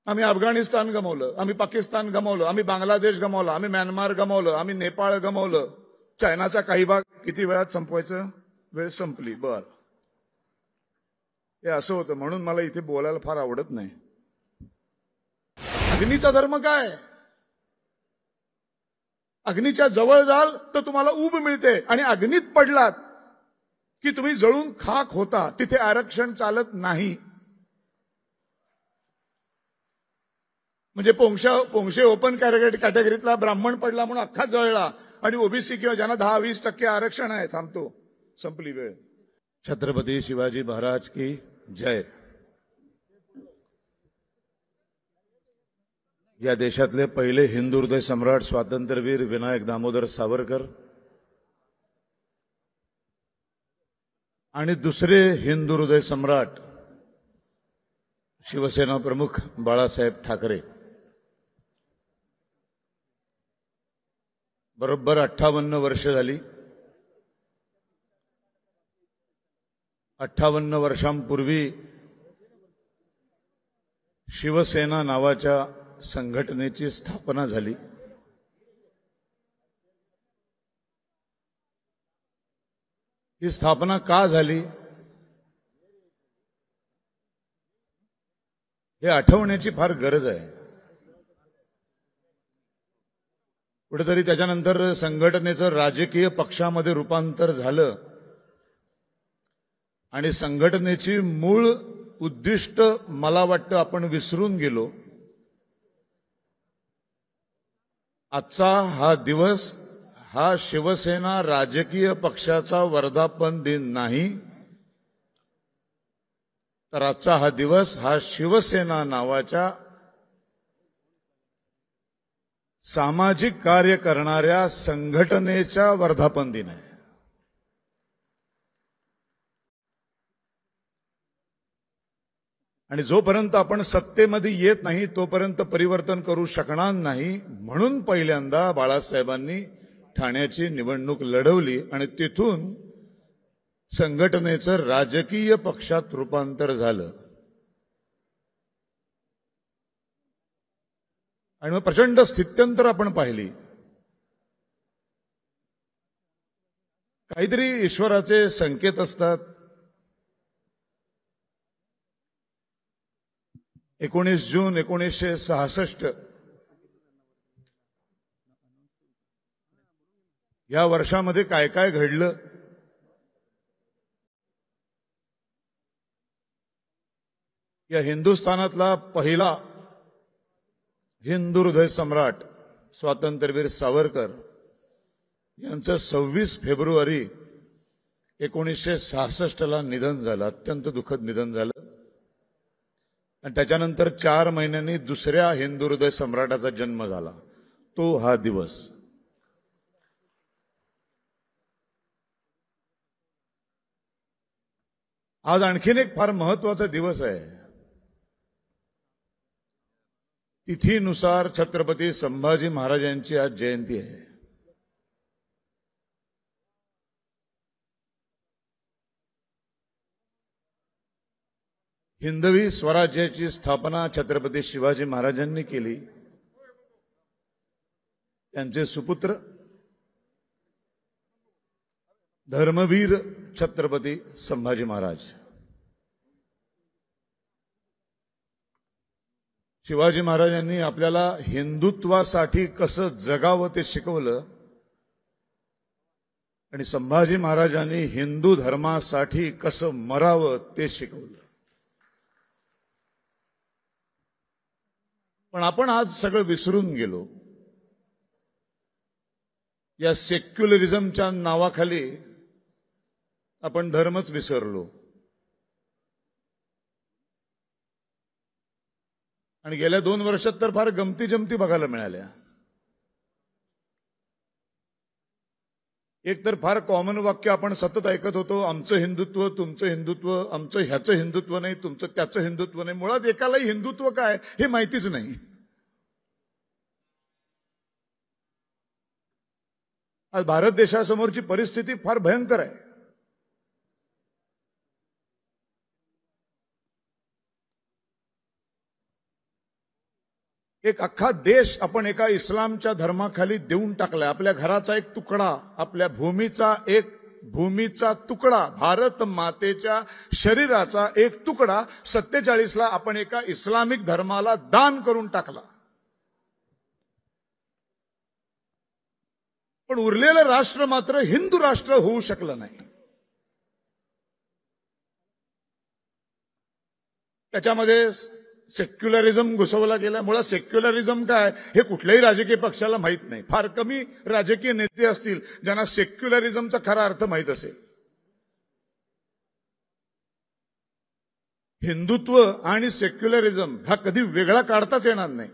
आम्ही अफगाणिस्तान गमावलं, आम्ही पाकिस्तान गमावलं, आम्ही बांगलादेश गमावलं, आम्ही म्यानमार गमावलं, आम्ही नेपाळ गमावलं. चायनाचा काही भाग किती वेळात संपवायचं? वेळ संपली. बर, हे असं होतं. म्हणून मला इथे बोलायला फार आवडत नाही. अग्नीचा धर्म काय? अग्नीच्या जवळ जाल तर तुम्हाला ऊब मिळते, आणि अग्नीत पडलात की तुम्ही जळून खाक होता. तिथे आरक्षण चालत नाही. म्हणजे पोंक्षे ओपन कॅटेगरीतला ब्राह्मण पडला म्हणून अख्खा जळला, आणि ओबीसी किंवा ज्यांना 10-20% आरक्षण आहे थांबतो. संपली वेळ. छत्रपती शिवाजी महाराज की जय. या देशातले पहिले हिंदू हृदय सम्राट स्वातंत्र्यवीर विनायक दामोदर सावरकर आणि दुसरे हिंदू हृदय सम्राट शिवसेना प्रमुख बाळासाहेब ठाकरे. बरोबर 58 वर्ष झाली. 58 वर्षांपूर्वी शिवसेना नावाच्या संघटनेची स्थापना झाली. ही स्थापना का झाली हे आठवण्याची फार गरज आहे. कुठेतरी त्याच्यानंतर संघटनेचं राजकीय पक्षामध्ये रूपांतर झालं, आणि संघटनेची मूळ उद्दिष्ट मला वाटतं आपण विसरून गेलो. आजचा हा दिवस हा शिवसेना राजकीय पक्षाचा वर्धापन दिन नाही, तर आजचा हा दिवस हा शिवसेना नावाच्या सामाजिक कार्य करणाऱ्या संघटनेचा वर्धापन दिन आहे. आणि जोपर्यंत आपण सत्तेमध्ये येत नाही तोपर्यंत परिवर्तन करू शकणार नाही. म्हणून पहिल्यांदा बाळासाहेबांनी ठाण्याची निवडणूक लढवली, आणि तिथून संघटनेचं राजकीय पक्षात रूपांतर झालं. आणि मग प्रचंड स्थित्यंतर आपण पाहिली. काहीतरी ईश्वराचे संकेत असतात. 19 जून 1966 या वर्षामध्ये काय काय घडलं या हिंदुस्थानातला पहिला हिंदू हृदय सम्राट स्वातंत्र्यवीर सावरकर यांचं 26 फेब्रुवारी 1966 निधन झालं. अत्यंत दुःखद निधन झालं. आणि त्याच्यानंतर 4 महिन्यांनी दुसऱ्या हिंदू हृदय सम्राटाचा जन्म झाला. तो हा दिवस. आज आणखीन एक फार महत्वाचा दिवस आहे. तिथीनुसार छत्रपती संभाजी महाराजांची आज जयंती आहे. हिंदवी स्वराज्याची स्थापना छत्रपती शिवाजी महाराजांनी केली. त्यांचे सुपुत्र धर्मवीर छत्रपती संभाजी महाराज. शिवाजी महाराजांनी आपल्याला हिंदुत्वासाठी कसं जगावं ते शिकवलं, आणि संभाजी महाराजांनी हिंदू धर्मासाठी कसं मरावं ते शिकवलं. पण आपण आज सगळं विसरून गेलो. या सेक्युलरिझमच्या नावाखाली आपण धर्मच विसरलो. आणि गेल्या 2 वर्षात तर फार गमती जमती बघायला मिळाल्या. एक तर फार कॉमन वाक्य आपण सतत ऐकत होतो, आमचं हिंदुत्व, तुमचं हिंदुत्व, आमचं ह्याचं हिंदुत्व नाही, तुमचं त्याचं हिंदुत्व नाही. मुळात एकालाही हिंदुत्व काय हे माहितीच नाही. आज भारत देशासमोरची परिस्थिती फार भयंकर आहे. एक अख्खा देश आपण एका इस्लामच्या धर्माखाली देऊन टाकलाय. आपल्या घराचा एक तुकडा, आपल्या भूमीचा तुकडा, भारत मातेच्या शरीराचा एक तुकडा 47ला आपण एका इस्लामिक धर्माला दान करून टाकला. पण उरलेलं राष्ट्र मात्र हिंदू राष्ट्र होऊ शकलं नाही. त्याच्यामध्ये सेक्युलरिझम घुसवला गेला. मुळात सेक्युलरिझम काय हे कुठल्याही राजकीय पक्षाला माहित नाही. फार कमी राजकीय नेते असतील ज्यांना सेक्युलरिझमचा खरा अर्थ माहित असेल. हिंदुत्व आणि सेक्युलरिझम हा कधी वेगळा काढताच येणार नाही.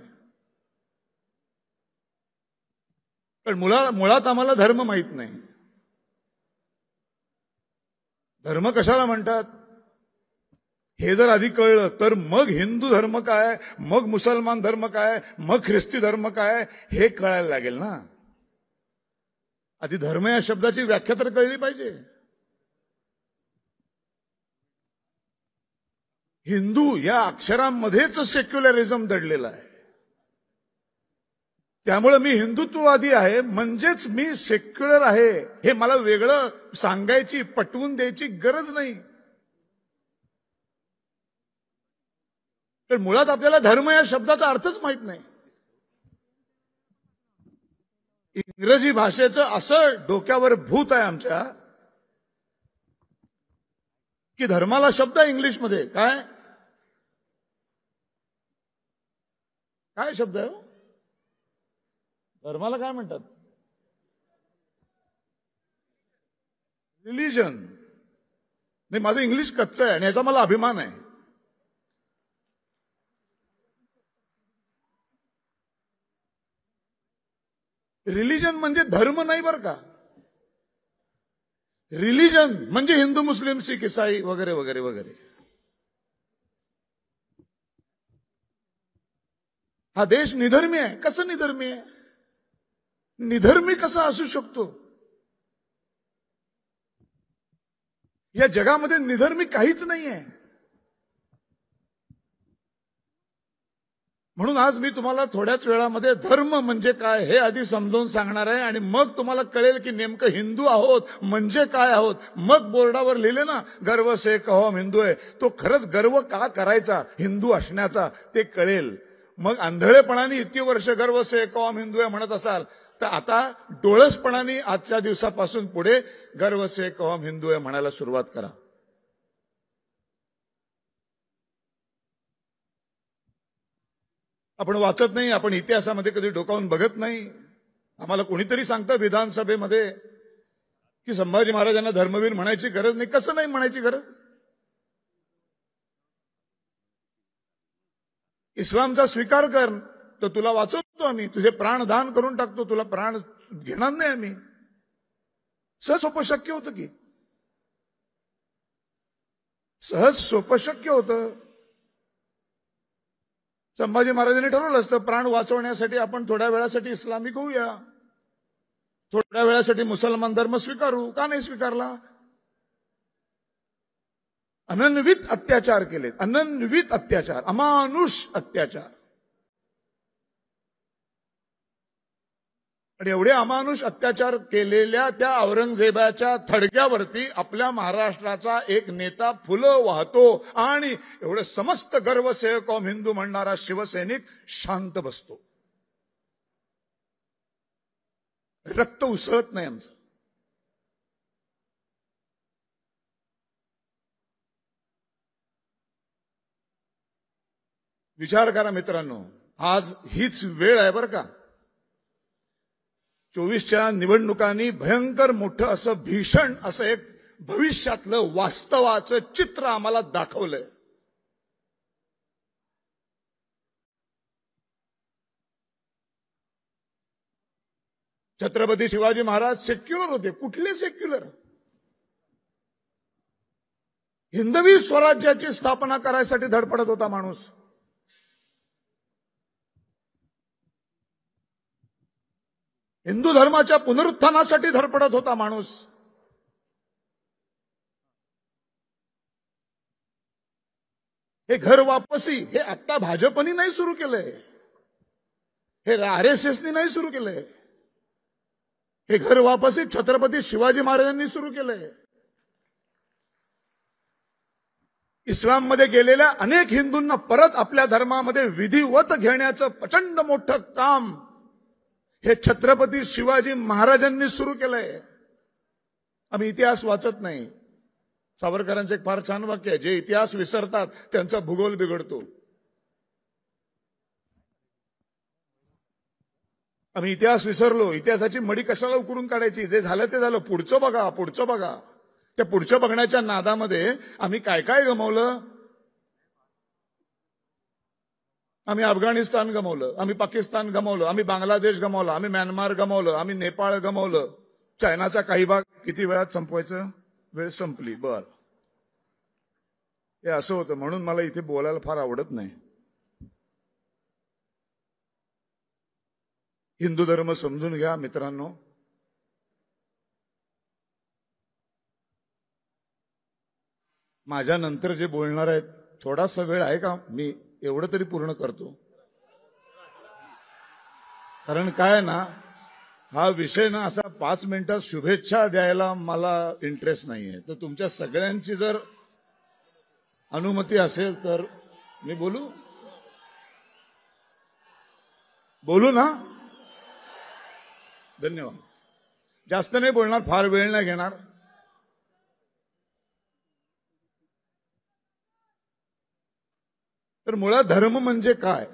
पण मुळात आम्हाला धर्म माहित नाही. धर्म कशाला म्हणतात हे जर आधी कळलं तर मग हिंदू धर्म काय, मग मुसलमान धर्म काय, मग ख्रिस्ती धर्म काय हे कळायला लागेल ना. आधी धर्म या शब्दाची व्याख्या तर कळली पाहिजे. हिंदू या अक्षरांमध्येच सेक्युलरिझम दडलेला आहे. त्यामुळे मी हिंदुत्ववादी आहे म्हणजेच मी सेक्युलर आहे हे मला वेगळं सांगायची, पटवून द्यायची गरज नाही. पण मुळात आपल्याला धर्म या शब्दाचा अर्थच माहित नाही. इंग्रजी भाषेचं असं डोक्यावर भूत आहे आमच्या की धर्माला शब्द इंग्लिशमध्ये काय काय शब्द आहे धर्माला काय म्हणतात? रिलिजन. नाही, माझं इंग्लिश कच्चं आहे आणि याचा मला अभिमान आहे. रिलिजन म्हणजे धर्म नाही बरं का. रिलिजन म्हणजे हिंदू, मुस्लिम, सिख, ईसाई वगैरे वगैरे वगैरे. हा देश निधर्मी आहे. कसं निधर्मी आहे? निधर्मी कसा असू शकतो? या जगामध्ये निधर्मी काहीच नाही आहे. म्हणून आज मी तुम्हाला थोड्याच वेळामध्ये धर्म म्हणजे काय हे आधी समजावून सांगणार आहे आणि मग तुम्हाला कळेल की नेमकं हिंदू आहोत म्हणजे काय आहोत. मग बोर्डावर लिहिले ना गर्व से कहो हम हिंदू आहे, तो खरंच गर्व का करायचा हिंदू असण्याचा ते कळेल. मग आंधळेपणाने इतकी वर्ष गर्व से कहो हम हिंदू आहे म्हणत असाल तर आता डोळसपणाने आजच्या दिवसापासून पुढे गर्व से कहो हम हिंदू आहे म्हणायला सुरुवात करा. आपण वाचत नाही, आपण इतिहासामध्ये कधी डोकावून बघत नाही. आम्हाला कोणीतरी सांगतं विधानसभेमध्ये की संभाजी महाराजांना धर्मवीर म्हणायची गरज नाही. कसं नाही म्हणायची गरज? इस्लामचा स्वीकार कर तर तुला वाचवतो आम्ही, तुझे प्राण दान करून टाकतो, तुला प्राण घेणार नाही आम्ही. सहज सोपं शक्य होतं की, सहज सोपं शक्य होतं. संभाजी महाराजांनी ठरवलं असतं प्राण वाचवण्यासाठी आपण थोड्या वेळासाठी इस्लामिक होऊया, थोड्या वेळासाठी मुसलमान धर्म स्वीकारू. का नाही स्वीकारला? अनन्वित अत्याचार केले, अनन्वित अत्याचार, अमानुष अत्याचार. आणि एवढे अमानुष अत्याचार केलेल्या त्या औरंगजेबाच्या थडग्यावरती आपल्या महाराष्ट्राचा एक नेता फुलं वाहतो आणि एवढे समस्त गर्व से कौम हिंदू म्हणणारा शिवसैनिक शांत बसतो. रक्त उसळत नाही आमचं. विचार करा मित्रांनो, आज हीच वेळ आहे बरं का. 24च्या निवडणुकांनी भयंकर मोठं असं भीषण असं एक भविष्यातलं वास्तवाचं चित्र आम्हाला दाखवलंय. छत्रपती शिवाजी महाराज सेक्युलर होते. कुठले सेक्युलर? हिंदवी स्वराज्याची स्थापना करायसाठी धडपडत होता माणूस. हिंदू धर्माच्या पुनरुत्थानासाठी धडपडत होता माणूस. हे घर वापसी हे आता भाजपनी नाही सुरू केलंय. हे RSSनी नाही सुरू केलंय, हे घर वापसी छत्रपती शिवाजी महाराजांनी सुरू केलंय. इस्लाममध्ये गेलेल्या अनेक हिंदूंना परत आपल्या धर्मामध्ये विधिवत घेण्याचं प्रचंड मोठं काम हे छत्रपती शिवाजी महाराजांनी सुरू केलंय. आम्ही इतिहास वाचत नाही. सावरकरांचं एक फार छान वाक्य आहे, जे इतिहास विसरतात त्यांचा भूगोल बिघडतो. आम्ही इतिहास विसरलो. इतिहासाची मडी कशाला उकरून काढायची? जे झालं ते झालं, पुढचं बघा, पुढचं बघा. त्या पुढच्या बघण्याच्या नादामध्ये आम्ही काय काय गमावलं. आम्ही अफगाणिस्तान गमावलं, आम्ही पाकिस्तान गमावलं, आम्ही बांगलादेश गमावलं, आम्ही म्यानमार गमावलं, आम्ही नेपाळ गमावलं. चायनाचा काही भाग किती वेळात संपवायचं? वेळ संपली. बर, हे असं होतं. म्हणून मला इथे बोलायला फार आवडत नाही. हिंदू धर्म समजून घ्या मित्रांनो. माझ्या नंतर जे बोलणार आहेत, थोडासा वेळ आहे का? मी एवढं तरी पूर्ण करतो. कारण काय ना, हा विषय ना असा 5 मिनिटात शुभेच्छा द्यायला मला इंटरेस्ट नाहीये. तर तुमच्या सगळ्यांची जर अनुमती असेल तर मी बोलू ना. धन्यवाद. जास्त नाही बोलणार, फार वेळ नाही घेणार. तर मुळात धर्म म्हणजे काय?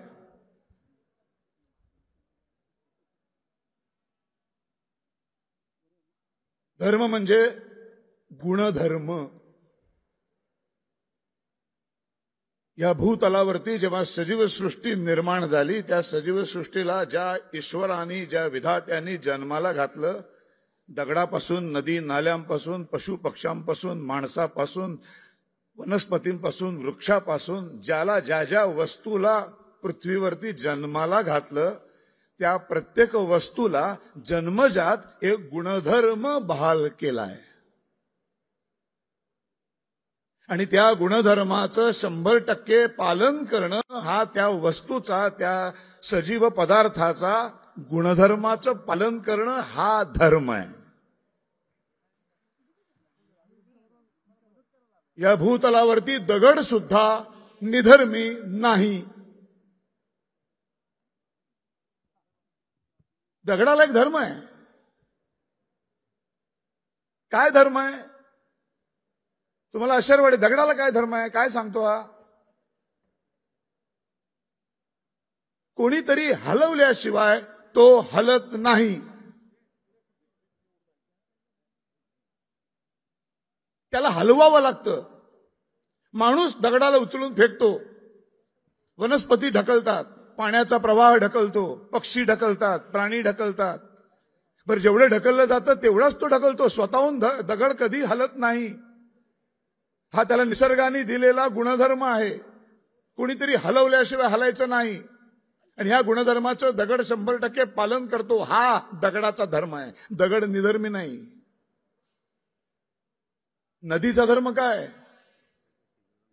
धर्म म्हणजे गुणधर्म. या भूतलावरती जेव्हा सजीव सृष्टी निर्माण झाली, त्या सजीव सृष्टीला ज्या ईश्वराने, ज्या विधात्याने जन्माला घातलं, दगडापासून, नदी नाल्यांपासून, पशु पक्ष्यांपासून, माणसापासून, वनस्पतींपासून, वृक्षापासून, ज्याला ज्या ज्या वस्तूला पृथ्वीवरती जन्माला घातलं, त्या प्रत्येक वस्तूला जन्मजात एक गुणधर्म बहाल केलाय. आणि त्या गुणधर्माचं 100% पालन करणं हा त्या वस्तूचा, त्या सजीव पदार्थाचा गुणधर्माचं पालन करणं हा धर्म आहे. या भूतलावरती दगड सुद्धा निधर्मी नाही. दगडाला एक धर्म आहे. काय धर्म आहे? तुम्हाला आश्चर्य वाटेल, दगडाला काय धर्म आहे? काय सांगतो हा? कोणीतरी हलवल्याशिवाय तो हलत नाही. त्याला हलवावं लागतं. माणूस दगडाला उचलून फेकतो, वनस्पती ढकलतात, पाण्याचा प्रवाह ढकलतो, पक्षी ढकलतात, प्राणी ढकलतात. बरं, जेवढे ढकललं जातं तेवढाच तो ढकलतो. स्वतःहून दगड कधी हलत नाही. हा त्याला निसर्गाने दिलेला गुणधर्म आहे. कोणीतरी हलवल्याशिवाय हलायचं नाही. आणि ह्या गुणधर्माचं दगड 100% पालन करतो. हा दगडाचा धर्म आहे. दगड निधर्मी नाही. नदीचा धर्म काय?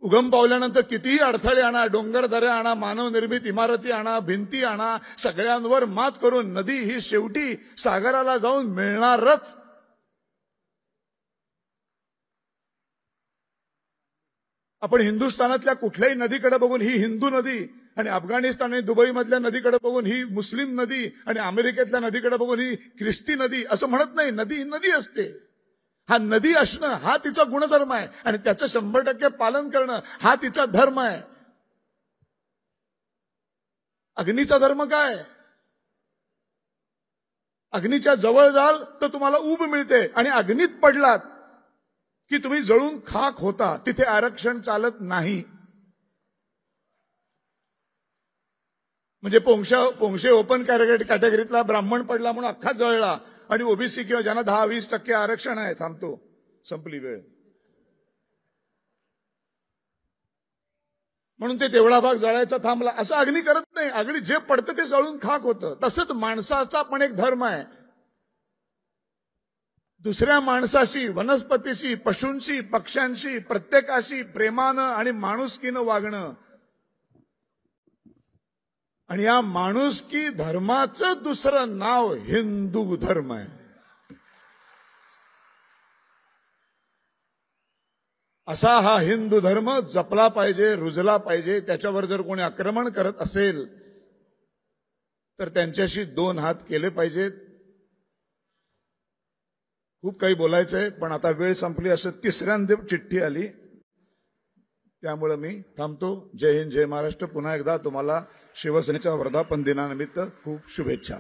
उगम पावल्यानंतर कितीही अडथळे आणा, डोंगर दऱ्या आणा, मानवनिर्मित इमारती आणा, भिंती आणा, सगळ्यांवर मात करून नदी ही शेवटी सागराला जाऊन मिळणारच. आपण हिंदुस्थानातल्या कुठल्याही नदीकडे बघून ही हिंदू नदी, आणि अफगाणिस्तान आणि दुबई मधल्या नदीकडे बघून ही मुस्लिम नदी, आणि अमेरिकेतल्या नदीकडे बघून ही ख्रिस्ती नदी असं म्हणत नाही. नदी ही नदी असते. हा नदी असणं हा तिचा गुणधर्म आहे. आणि त्याचं 100% पालन करणं हा तिचा धर्म आहे. अग्नीचा धर्म काय? अग्नीच्या जवळ जाल तर तुम्हाला ऊब मिळते, आणि अग्नीत पडलात की तुम्ही जळून खाक होता. तिथे आरक्षण चालत नाही. म्हणजे पोंक्षे ओपन कॅटेगरीतला ब्राह्मण पडला म्हणून अख्खा जळला, आणि ओबीसी किंवा ज्यांना 10-20% आरक्षण आहे, थांबतो, संपली वेळ, म्हणून ते तेवढा भाग जळायचा थांबला. असं अग्नी करत नाही. अग्नी जे पडतं ते जळून खाक होतं. तसंच माणसाचा पण एक धर्म आहे. दुसऱ्या माणसाशी, वनस्पतीशी, पशूंशी, पक्ष्यांशी, प्रत्येकाशी प्रेमानं आणि माणुसकीनं वागणं आणि या माणुसकी धर्माचं दुसरं नाव हिंदू धर्म आहे. असा हा हिंदू धर्म जपला पाहिजे, रुजला पाहिजे. त्याच्यावर जर कोणी आक्रमण करत असेल तर त्यांच्याशी 2 हात केले पाहिजेत. खूप काही बोलायचंय पण आता वेळ संपली असं तिसऱ्यांदा चिठ्ठी आली, त्यामुळे मी थांबतो. जय हिंद, जय महाराष्ट्र. पुन्हा एकदा तुम्हाला शिवसेनेच्या वर्धापन दिनानिमित्त खूप शुभेच्छा.